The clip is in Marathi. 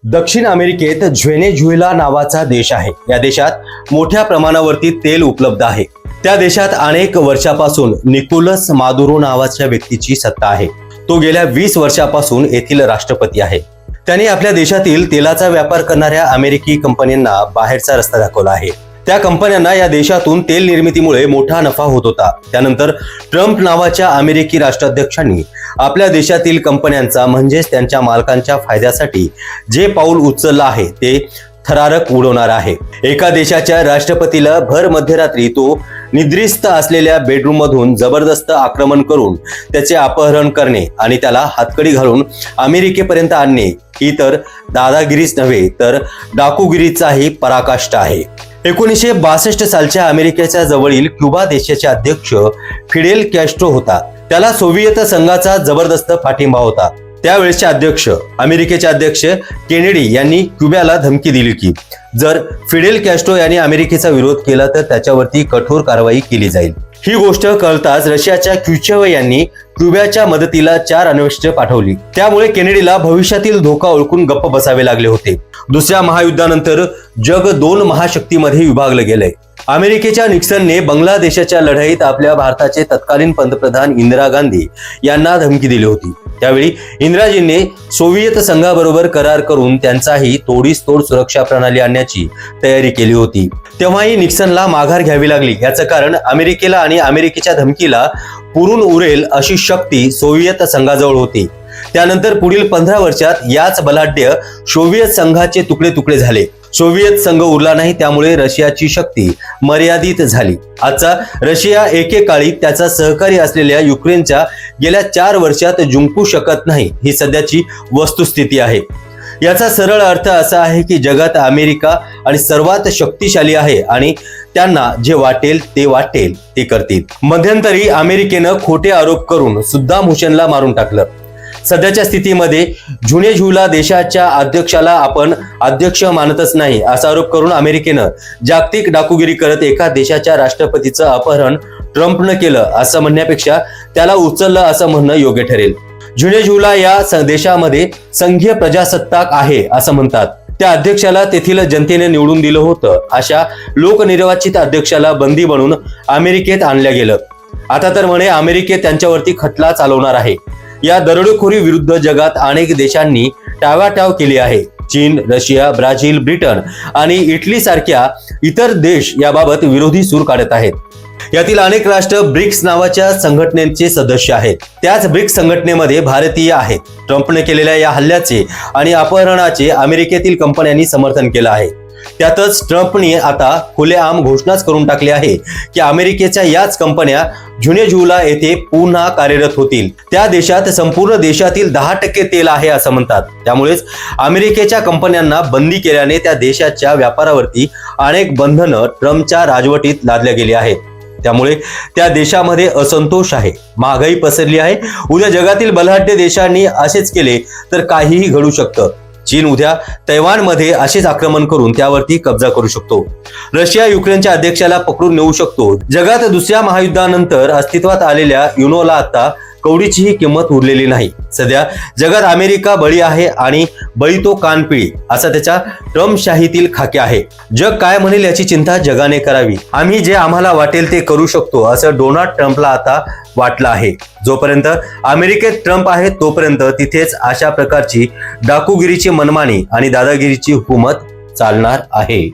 दक्षिण अमेरिकेत व्हेनेझुएला नावाचा देश आहे। या देशात मोठ्या प्रमाणावरती तेल उपलब्ध आहे। त्या देशात अनेक वर्षापासून निकोलस मादुरो नावाच्या व्यक्तीची सत्ता आहे। तो गेल्या 20 वर्षापासून येथील राष्ट्रपती आहे। त्याने आपल्या देशातील तेलाचा व्यापार करणाऱ्या अमेरिकी कंपन्यांना बाहेरचा रस्ता दाखवला आहे। त्या कंपन्यांना या देशातून तेल निर्मितीमुळे मोठा नफा होत होता। त्यानंतर ट्रम्प नावाच्या अमेरिकी राष्ट्राध्यक्षांनी आपल्या देशातील कंपन्यांचा म्हणजेच त्यांच्या मालकांच्या फायद्यासाठी जे पाऊल उचललं आहे ते थरारक उडवणार आहे। एका देशाच्या राष्ट्रपतीला भर मध्यरात्री तो निद्रिस्त असलेल्या बेडरूम मधून जबरदस्त आक्रमण करून त्याचे अपहरण करणे आणि त्याला हातकडी घालून अमेरिकेपर्यंत आणणे ही तर दादागिरीच नव्हे तर डाकूगिरीचाही पराकाष्ठा आहे। 1962 सालच्या अमेरिकेच्या जवळील क्युबा देशाचे अध्यक्ष फिडेल कॅस्ट्रो होता। त्याला सोव्हिएत संघाचा जबरदस्त पाठिंबा होता। त्यावेळेसचे अध्यक्ष अमेरिकेचे अध्यक्ष केनेडी यांनी क्युबाला धमकी दिली की जर फिडेल कॅस्ट्रो यांनी अमेरिकेचा विरोध केला तर त्याच्यावरती कठोर कारवाई केली जाईल। ही गोष्ट कळताच रशियाच्या क्युचेव यांनी क्युबाच्या मदतीला 4 अन्वेषक पाठवली। त्यामुळे केनेडीला भविष्यातील धोका ओळखून गप्प बसावे लागले होते। दुसऱ्या महायुद्धानंतर जग 2 महाशक्तीमध्ये विभागले गेले। अमेरिकेच्या निक्सनने बांगलादेशाच्या लढाईत आपल्या भारताचे तत्कालीन पंतप्रधान इंदिरा गांधी यांना धमकी दिली होती। त्यावेळी इंदिराजींनी सोव्हिएत संघाबरोबर करार करून त्यांचाही तोडीस तोड सुरक्षा प्रणाली आणण्याची तयारी केली होती। तेव्हाही निक्सनला माघार घ्यावी लागली। याचं कारण अमेरिकेला आणि अमेरिकेच्या धमकीला पुरून उरेल अशी शक्ती सोव्हिएत संघाजवळ होती। त्यानंतर पुढील 15 वर्षात याच बलाढ्य सोव्हिएत संघाचे तुकडे तुकडे झाले। सोव्हिएत संघ उरला नाही, त्यामुळे रशियाची शक्ती मर्यादित झाली। आजचा रशिया एकेकाळी त्याचा सहकारी असलेल्या युक्रेनच्या गेल्या 4 वर्षात जिंकू शकत नाही ही सध्याची वस्तुस्थिती आहे। याचा सरळ अर्थ असा आहे की जगात अमेरिका आणि सर्वात शक्तिशाली आहे आणि त्यांना जे वाटेल ते करतील। मध्यंतरी अमेरिकेनं खोटे आरोप करून सुद्दाम हुसेनला मारून टाकलं। सध्याच्या स्थितीमध्ये व्हेनेझुएला देशाच्या अध्यक्षाला आपण अध्यक्ष मानतच नाही असा आरोप करून अमेरिकेनं जागतिक डाकूगिरी करत एका देशाच्या राष्ट्रपतीचं अपहरण ट्रम्पनं केलं असं म्हणण्यापेक्षा त्याला उचललं असं म्हणणं योग्य ठरेल। व्हेनेझुएला या देशामध्ये संघीय प्रजासत्ताक आहे असं म्हणतात। त्या अध्यक्षाला तेथील जनतेने निवडून दिलं होतं। अशा लोकनिर्वाचित अध्यक्षाला बंदी बनवून अमेरिकेत आणलं गेलं। आता तर म्हणे अमेरिकेत त्यांच्यावरती खटला चालवणार आहे। या दरोडेखोरी विरुद्ध जगात अनेक देशांनी टाळाटाळ केली आहे। चीन, रशिया, ब्राझील, ब्रिटन आणि इटली सारख्या इतर देश याबाबत विरोधी सूर काढत आहेत। यातील अनेक राष्ट्र ब्रिक्स नावाच्या संघटनेचे सदस्य आहेत। त्याच ब्रिक्स संघटनेमध्ये भारतीय आहेत। ट्रम्पने केलेल्या या हल्ल्याचे आणि अपहरणाचे अमेरिकेतील कंपन्यांनी समर्थन केलं आहे। त्यातच ट्रम्पने आता खुलेआम घोषणाच करून टाकली आहे की अमेरिकेच्या याच कंपन्या व्हेनेझुएला येथे पुन्हा कार्यरत होतील। त्या देशात संपूर्ण देशातील 10% तेल आहे असं म्हणतात। त्यामुळेच अमेरिकेच्या कंपन्यांना बंदी केल्याने त्या देशाच्या व्यापारावरती अनेक बंधनं ट्रम्पच्या राजवटीत लादल्या गेली आहेत। त्यामुळे त्या देशामध्ये असंतोष आहे, महागाई पसरली आहे। उद्या जगातील बलाढ्य देशांनी असेच केले तर काहीही घडू शकतं। चीन उद्या तैवानमध्ये असेच आक्रमण करून त्यावरती कब्जा करू शकतो। रशिया युक्रेनच्या अध्यक्षाला पकडून नेऊ शकतो। जगात दुसऱ्या महायुद्धानंतर अस्तित्वात आलेल्या युनोला आता कवडीचीही किंमत उरलेली नाही। सध्या जगात अमेरिका बळी आहे आणि बळी तो कानपिळी असा त्याच्या ट्रम्पशाहीतील खाके आहे। जग काय म्हणेल याची चिंता जगाने करावी। आम्ही जे आम्हाला वाटेल ते करू शकतो असं डोनाल्ड ट्रम्पला आता वाटलं आहे। जोपर्यंत अमेरिकेत ट्रम्प आहे तोपर्यंत तिथेच अशा प्रकारची डाकूगिरीची मनमानी आणि दादागिरीची हुकूमत चालणार आहे।